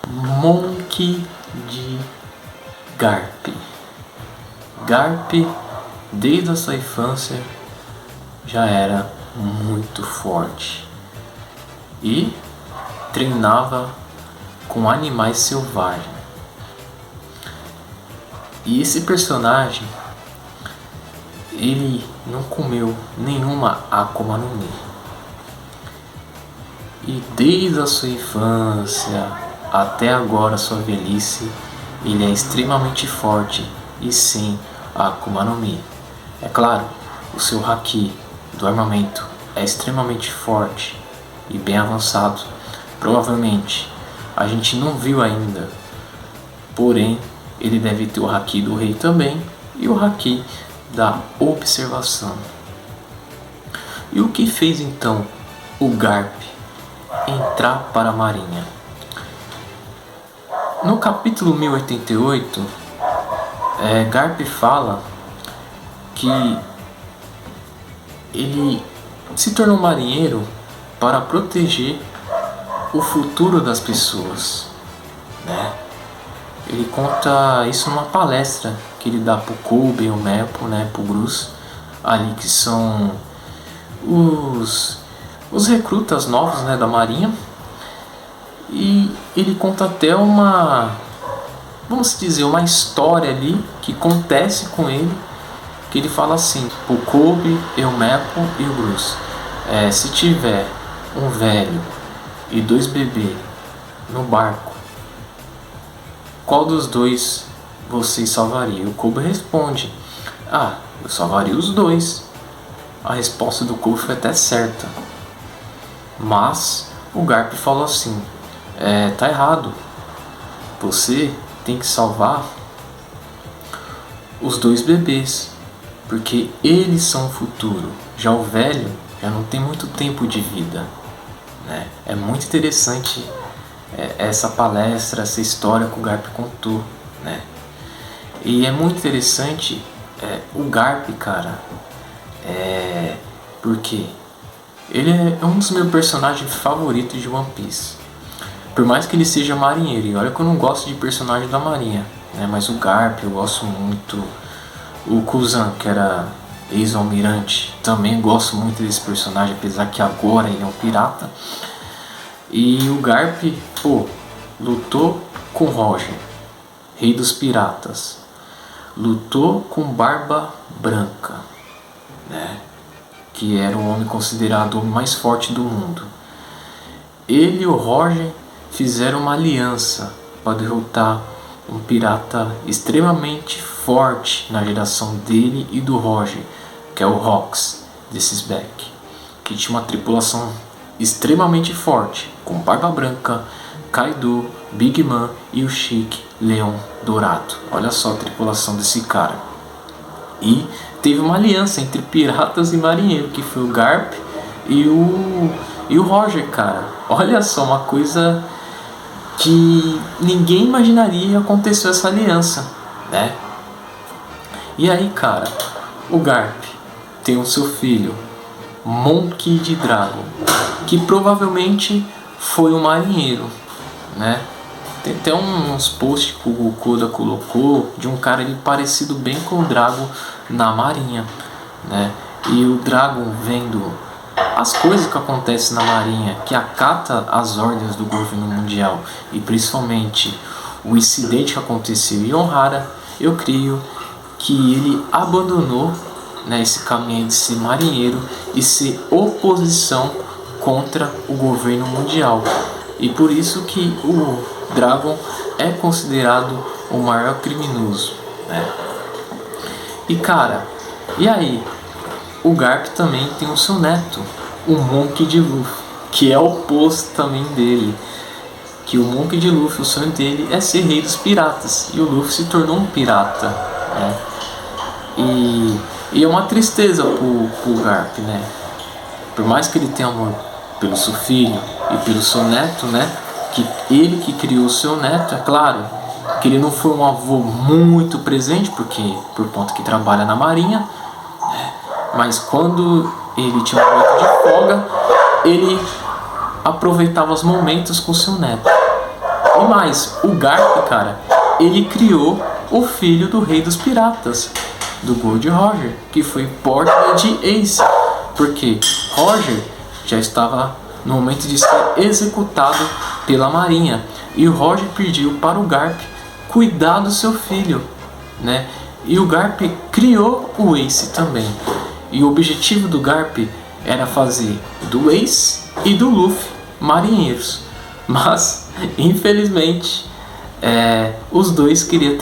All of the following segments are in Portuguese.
Monk de Garp. Garp, desde a sua infância, já era muito forte e treinava com animais selvagens. E esse personagem, ele não comeu nenhuma Akuma no Mi. E desde a sua infância até agora a sua velhice, ele é extremamente forte e sem a Akuma no Mi. É claro, o seu Haki do armamento é extremamente forte e bem avançado. Provavelmente a gente não viu ainda, porém ele deve ter o Haki do Rei também e o Haki da observação. E o que fez então o Garp entrar para a Marinha? No capítulo 1088, Garp fala que ele se tornou marinheiro para proteger o futuro das pessoas, né? Ele conta isso numa palestra que ele dá pro Kobe e o Mepo, né, pro Bruce, ali que são os recrutas novos, né, da Marinha. E ele conta até vamos dizer, uma história ali que acontece com ele, que ele fala assim, o Kobe, o Mepo e o Bruce, se tiver um velho e 2 bebês no barco, qual dos dois vocês salvaria? O Kobe responde, eu salvaria os 2. A resposta do Kobe foi até certa, mas o Garp falou assim, tá errado, você tem que salvar os 2 bebês, porque eles são o futuro. Já o velho já não tem muito tempo de vida, né? É muito interessante essa palestra, essa história que o Garp contou, né? E é muito interessante o Garp, cara, porque ele é um dos meus personagens favoritos de One Piece. Por mais que ele seja marinheiro, e olha que eu não gosto de personagem da marinha, né? Mas o Garp eu gosto muito. O Kuzan, que era ex-almirante, também gosto muito desse personagem, apesar que agora ele é um pirata. E o Garp, lutou com Roger, rei dos piratas. Lutou com Barba Branca, né? Que era o homem considerado o homem mais forte do mundo. Ele e o Roger fizeram uma aliança para derrotar um pirata extremamente forte na geração dele e do Roger, que é o Rox desses Beck, que tinha uma tripulação extremamente forte, com Barba Branca, Kaido, Big Man e o Chique Leão Dourado. Olha só a tripulação desse cara. E teve uma aliança entre piratas e marinheiro, que foi o Garp e o Roger, cara. Olha só, uma coisa que ninguém imaginaria aconteceu essa aliança, né? E aí, cara, o Garp tem o seu filho, Monkey D. Dragon, que provavelmente foi um marinheiro, né? Tem até uns posts que o Koda colocou de um cara ali parecido bem com o Dragon na marinha, né? E o Dragon vendo as coisas que acontecem na marinha, que acata as ordens do governo mundial, e principalmente o incidente que aconteceu em Ohara, eu creio que ele abandonou, né, esse caminho de ser marinheiro e ser oposição contra o governo mundial. E por isso que o Dragon é considerado o maior criminoso, né? E cara, e aí? O Garp também tem o seu neto, o Monkey D. Luffy, que é o oposto também dele. Que o Monkey D. Luffy, o sonho dele é ser rei dos piratas, e o Luffy se tornou um pirata, né? E é uma tristeza pro Garp, né? Por mais que ele tenha amor pelo seu filho e pelo seu neto, né? Que ele que criou o seu neto, é claro que ele não foi um avô muito presente, porque por conta que trabalha na marinha, né? Mas quando ele tinha um momento de folga, ele aproveitava os momentos com seu neto. E mais, o Garp, cara, ele criou o filho do rei dos piratas, do Gold Roger, que foi Portland Ace, porque Roger já estava no momento de ser executado pela marinha, e o Roger pediu para o Garp cuidar do seu filho, né? E o Garp criou o Ace também, e o objetivo do Garp era fazer do Ace e do Luffy marinheiros, mas infelizmente os dois queriam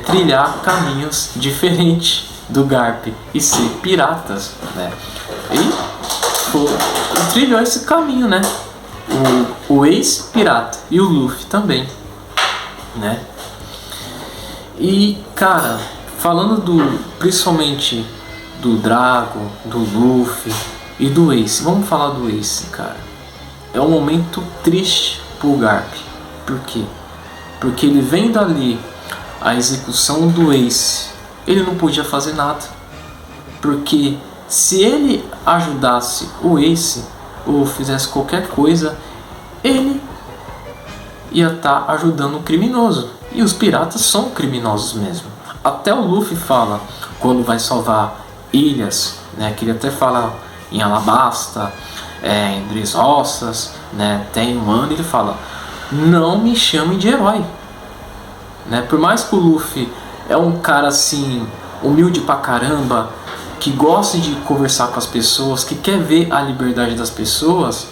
trilhar caminhos diferentes do Garp e ser piratas, né? E trilhou esse caminho, né? O Ace pirata e o Luffy também, né? E cara, falando principalmente do Drago, do Luffy e do Ace, vamos falar do Ace, cara. É um momento triste pro Garp. Por quê? Porque ele vendo ali a execução do Ace, ele não podia fazer nada. Porque se ele ajudasse o Ace ou fizesse qualquer coisa, ele ia estar ajudando um criminoso. E os piratas são criminosos mesmo. Até o Luffy fala, quando vai salvar ilhas, né, que ele até fala em Alabasta, em Dressrosas, né, tem um ano, ele fala: não me chamem de herói, né? Por mais que o Luffy é um cara assim, humilde pra caramba, que gosta de conversar com as pessoas, que quer ver a liberdade das pessoas,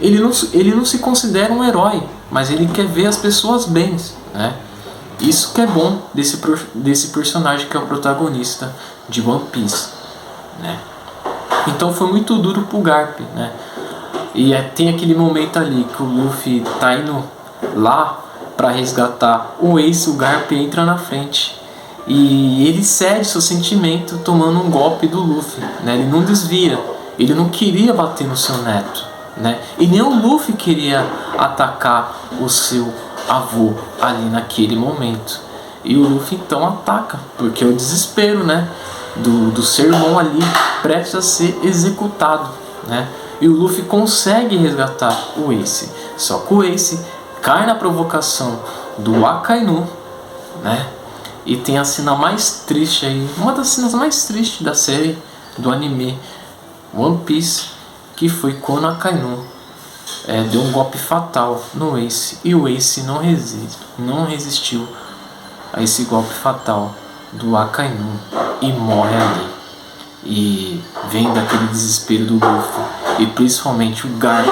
ele não se considera um herói, mas ele quer ver as pessoas bem, né? Isso que é bom desse personagem que é o protagonista de One Piece, né? Então foi muito duro pro Garp, né? E tem aquele momento ali que o Luffy tá indo lá para resgatar o Ace, o Garp entra na frente e ele cede seu sentimento tomando um golpe do Luffy, né? Ele não desvia, ele não queria bater no seu neto, né? E nem o Luffy queria atacar o seu avô ali naquele momento. E o Luffy então ataca, porque é o desespero, né? Do ser irmão ali prestes a ser executado, né? E o Luffy consegue resgatar o Ace. Só que o Ace cai na provocação do Akainu, né? E tem a cena mais triste aí, uma das cenas mais tristes da série do anime One Piece, que foi quando o Akainu deu um golpe fatal no Ace. E o Ace não resistiu a esse golpe fatal do Akainu e morre ali. E vem daquele desespero do Luffy, e principalmente o Garp,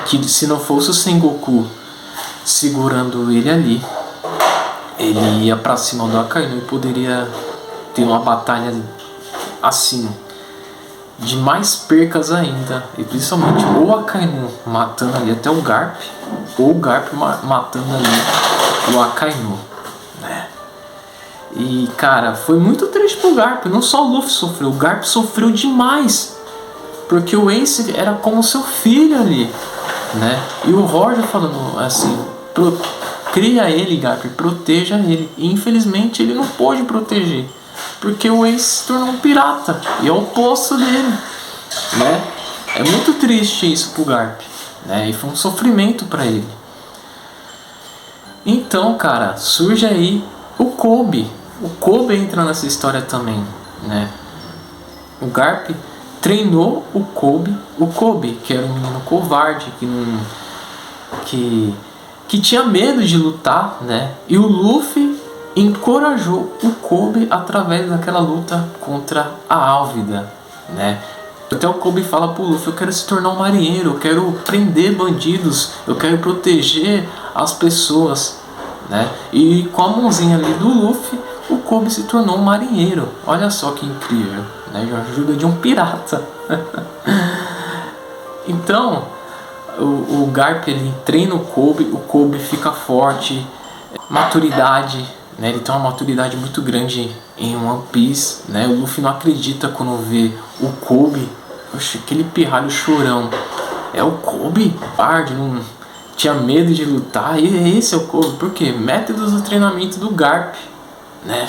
que se não fosse o Sengoku segurando ele ali, ele ia pra cima do Akainu e poderia ter uma batalha assim, de mais percas ainda, e principalmente o Akainu matando ali até o Garp, ou o Garp matando ali o Akainu, né? E cara, foi muito triste pro Garp. Não só o Luffy sofreu, o Garp sofreu demais, porque o Ace era como seu filho ali, né? E o Roger falando assim: cria ele, Garp, proteja ele. E infelizmente ele não pôde proteger, porque o Ace se tornou um pirata e é o oposto dele, né? É muito triste isso pro Garp, né? E foi um sofrimento para ele. Então, cara, surge aí o Kobe. O Kobe entra nessa história também, né? O Garp treinou o Kobe, que era um menino covarde, que tinha medo de lutar, né? E o Luffy encorajou o Kobe através daquela luta contra a Álvida, né? Até o Kobe fala pro Luffy: eu quero se tornar um marinheiro, eu quero prender bandidos, eu quero proteger as pessoas, né? E com a mãozinha ali do Luffy, o Kobe se tornou um marinheiro. Olha só que incrível, né? Ajuda de um pirata. Então o Garp ele treina o Kobe fica forte, maturidade, né? Ele tem uma maturidade muito grande em One Piece, né? O Luffy não acredita quando vê o Kobe. Oxe, aquele pirralho chorão. É o Kobe? Bard não tinha medo de lutar. E esse é o Kobe. Por quê? Métodos do treinamento do Garp, né?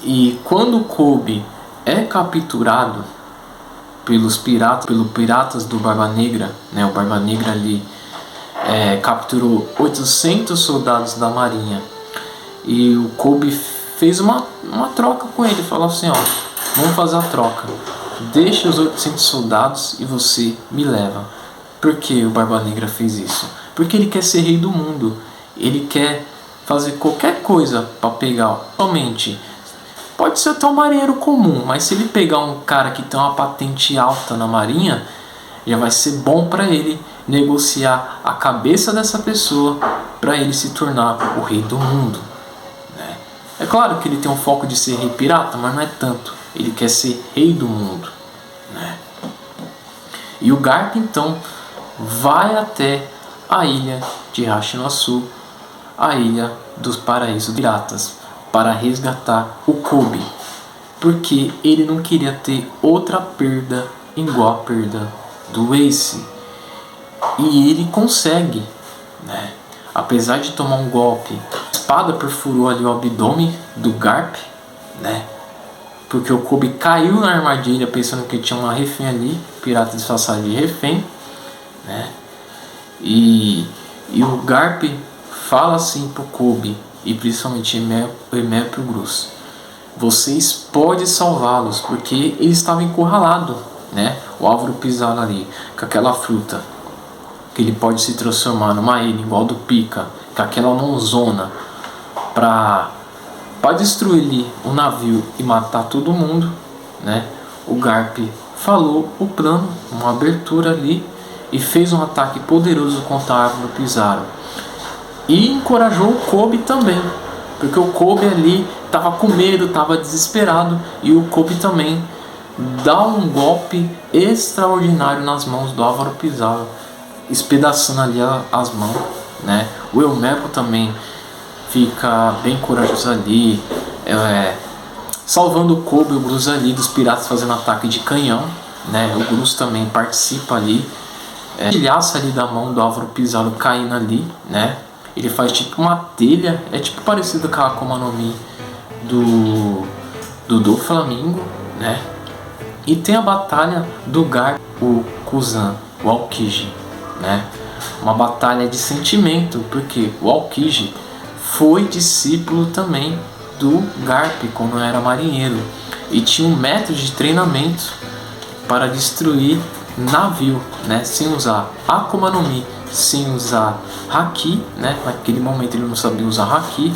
E quando o Kobe é capturado pelos piratas do Barba Negra, né? O Barba Negra ali capturou 800 soldados da marinha. E o Kobe fez uma troca com ele, falou assim, ó, vamos fazer a troca, deixa os 800 soldados e você me leva. Por que o Barba Negra fez isso? Porque ele quer ser rei do mundo, ele quer fazer qualquer coisa para pegar, somente, pode ser até um marinheiro comum, mas se ele pegar um cara que tem uma patente alta na marinha, já vai ser bom para ele negociar a cabeça dessa pessoa para ele se tornar o rei do mundo. É claro que ele tem um foco de ser rei pirata, mas não é tanto. Ele quer ser rei do mundo, né? E o Garp então vai até a ilha de Hashinosu, a ilha dos paraísos piratas, para resgatar o Kobe, porque ele não queria ter outra perda igual a perda do Ace. E ele consegue, né? Apesar de tomar um golpe, a espada perfurou ali o abdômen do Garp, né? Porque o Kobe caiu na armadilha pensando que tinha uma refém ali, pirata disfarçado de refém, né? E o Garp fala assim pro Kobe, e principalmente Emel pro Grus: vocês podem salvá-los, porque ele estava encurralado, né? O Álvaro Pisano ali, com aquela fruta, que ele pode se transformar numa ilha igual do Pika, com aquela mãozona para destruir ali o navio e matar todo mundo, né? O Garp falou o plano, uma abertura ali, e fez um ataque poderoso contra a Álvaro Pisano. E encorajou o Kobe também, porque o Kobe ali estava com medo, estava desesperado, e o Kobe também dá um golpe extraordinário nas mãos do Álvaro Pisano, espedaçando ali as mãos, né? O Elmepo também fica bem corajoso ali, salvando o Kobe e o Grus ali dos piratas fazendo ataque de canhão, né? O Grus também participa ali, ilhaça ali da mão do Álvaro Pisano caindo ali, né? Ele faz tipo uma telha, é tipo parecido com a Akuma no Mi do Flamingo, né? E tem a batalha do Garp, o Kuzan, o Aokiji, né? Uma batalha de sentimento, porque o Aokiji foi discípulo também do Garp quando era marinheiro e tinha um método de treinamento para destruir navio, né? Sem usar Akuma no Mi, sem usar Haki, né? Naquele momento ele não sabia usar Haki,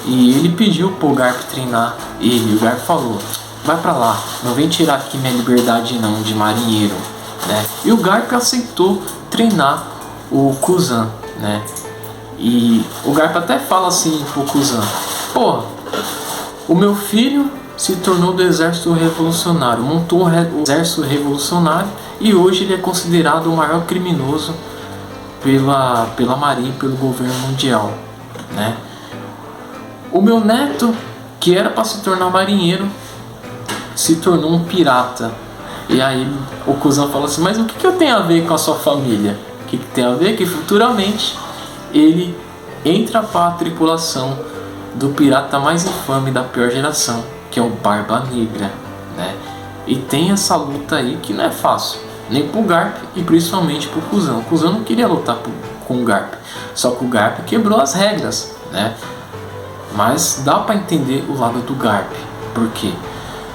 e ele pediu pro Garp treinar ele. O Garp falou: vai pra lá, não vem tirar aqui minha liberdade não de marinheiro, né? E o Garp aceitou treinar o Kuzan, né? E o Garp até fala assim pro Kuzan: pô, o meu filho se tornou do exército revolucionário, montou um exército revolucionário, e hoje ele é considerado o maior criminoso pela marinha e pelo governo mundial, né? O meu neto, que era para se tornar marinheiro, se tornou um pirata. E aí o Kuzan fala assim: mas o que eu tenho a ver com a sua família? O que tem a ver? Que futuramente ele entra para a tripulação do pirata mais infame da pior geração, que é o Barba Negra, né? E tem essa luta aí que não é fácil, nem pro Garp e principalmente pro Kuzan. O Kuzan não queria lutar com o Garp, só que o Garp quebrou as regras, né? Mas dá para entender o lado do Garp. Por quê?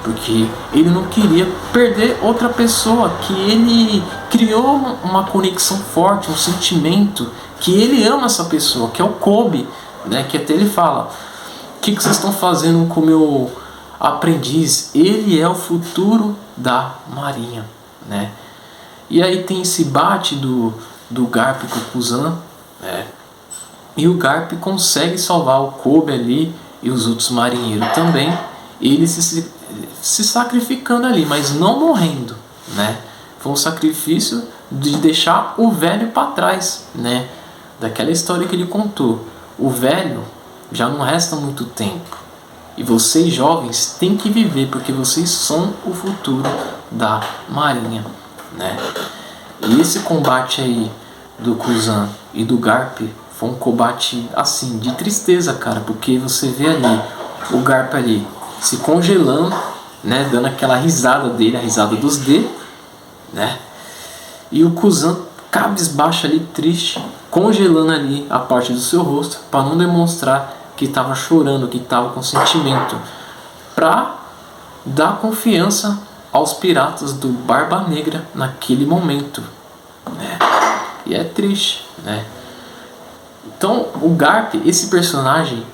Porque ele não queria perder outra pessoa que ele criou uma conexão forte, um sentimento, que ele ama essa pessoa, que é o Kobe, né? Que até ele fala: o que vocês estão fazendo com o meu aprendiz? Ele é o futuro da marinha, né? E aí tem esse bate do Garp com o Kuzan, né? E o Garp consegue salvar o Kobe ali e os outros marinheiros também, eles se sacrificando ali, mas não morrendo, né? Foi um sacrifício de deixar o velho para trás, né? Daquela história que ele contou. O velho já não resta muito tempo, e vocês jovens têm que viver, porque vocês são o futuro da marinha, né? E esse combate aí do Kuzan e do Garp foi um combate assim de tristeza, cara, porque você vê ali o Garp ali se congelando, né, dando aquela risada dele, a risada dos D, né? E o Kuzan cabisbaixo ali, triste, congelando ali a parte do seu rosto para não demonstrar que estava chorando, que estava com sentimento, para dar confiança aos piratas do Barba Negra naquele momento, né? E é triste, né? Então o Garp, esse personagem,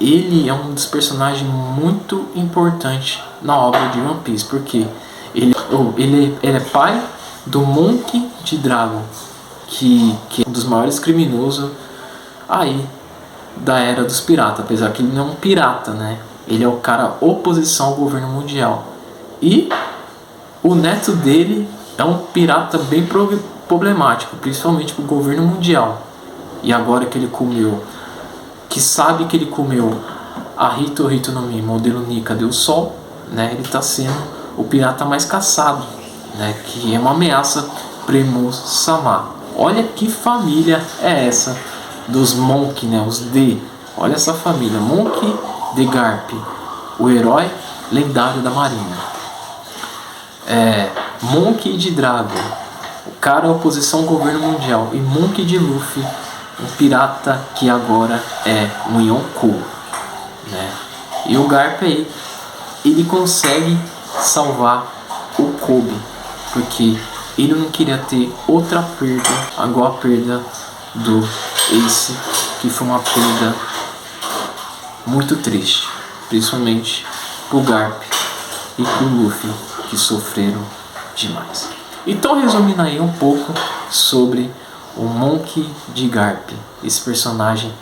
ele é um dos personagens muito importantes na obra de One Piece, porque ele é pai do Monkey D. Dragon, que é um dos maiores criminosos aí da era dos piratas, apesar que ele não é um pirata, né? Ele é o cara oposição ao governo mundial. E o neto dele é um pirata bem problemático, principalmente para o governo mundial. E agora que ele comeu, que sabe que ele comeu a Hito no Mi, modelo Nika do Sol, né? Ele está sendo o pirata mais caçado, né? Que é uma ameaça para Emu-sama. Olha que família é essa dos Monkey, né? Os D. Olha essa família, Monkey D. Garp, o herói lendário da marinha. Monkey D. Dragon, o cara oposição ao governo mundial, e Monkey D. Luffy, um pirata que agora é um Yonkou, né? E o Garp aí, ele consegue salvar o Kobe, porque ele não queria ter outra perda igual a perda do Ace, que foi uma perda muito triste, principalmente pro Garp e pro Luffy, que sofreram demais. Então, resumindo aí um pouco sobre o Monkey D. Garp, esse personagem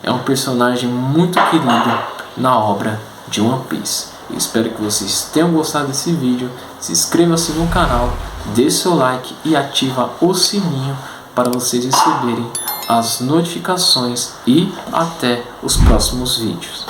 é um personagem muito querido na obra de One Piece. Eu espero que vocês tenham gostado desse vídeo. Se inscreva-se no canal, dê seu like e ativa o sininho para vocês receberem as notificações, e até os próximos vídeos.